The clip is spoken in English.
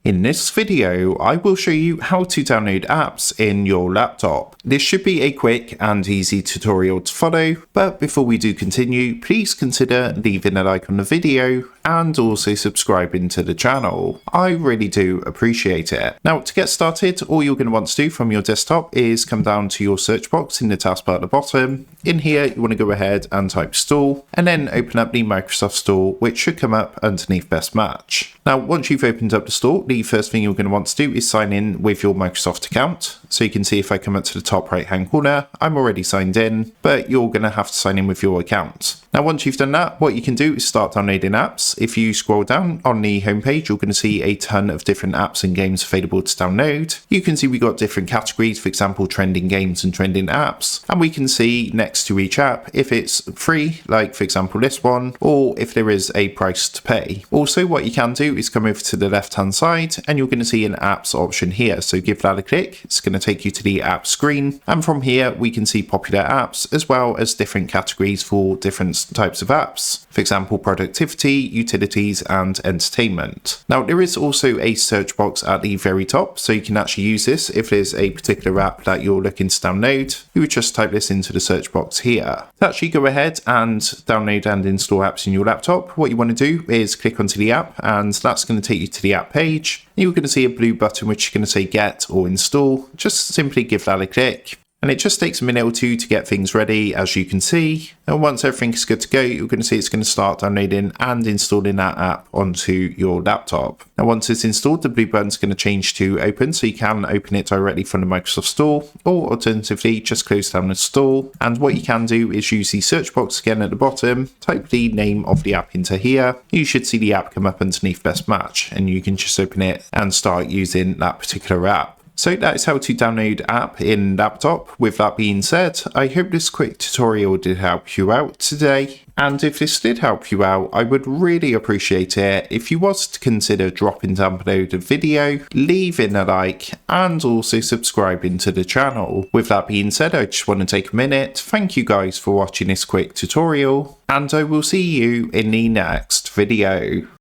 In this video, I will show you how to download apps in your laptop. This should be a quick and easy tutorial to follow, but before we do continue, please consider leaving a like on the video and also subscribing to the channel. I really do appreciate it. Now, to get started, all you're going to want to do from your desktop is come down to your search box in the taskbar at the bottom. In here, you want to go ahead and type Store, and then open up the Microsoft Store, which should come up underneath Best Match. Now, once you've opened up the store, the first thing you're going to want to do is sign in with your Microsoft account. So you can see if I come up to the top right hand corner, I'm already signed in, but you're going to have to sign in with your account. Now, once you've done that, what you can do is start downloading apps. If you scroll down on the homepage, you're going to see a ton of different apps and games available to download. You can see we got different categories, for example, trending games and trending apps. And we can see next to each app if it's free, like for example this one, or if there is a price to pay. Also, what you can do is come over to the left hand side and you're going to see an apps option here. So give that a click. It's going to take you to the app screen. And from here, we can see popular apps as well as different categories for different types of apps. For example, productivity, utilities, and entertainment. Now, there is also a search box at the very top, so you can actually use this if there's a particular app that you're looking to download. You would just type this into the search box here. To actually go ahead and download and install apps in your laptop, what you want to do is click onto the app, and that's going to take you to the app page. You're going to see a blue button which is going to say Get or Install. Just simply give that a click. And it just takes a minute or two to get things ready, as you can see. And once everything is good to go, you're going to see it's going to start downloading and installing that app onto your laptop. Now, once it's installed, the blue button's going to change to open, so you can open it directly from the Microsoft Store, or alternatively, just close down the store. And what you can do is use the search box again at the bottom, type the name of the app into here. You should see the app come up underneath Best Match, and you can just open it and start using that particular app. So that is how to download app in laptop. With that being said, I hope this quick tutorial did help you out today. And if this did help you out, I would really appreciate it if you was to consider dropping down below the video, leaving a like, and also subscribing to the channel. With that being said, I just want to take a minute. Thank you guys for watching this quick tutorial, and I will see you in the next video.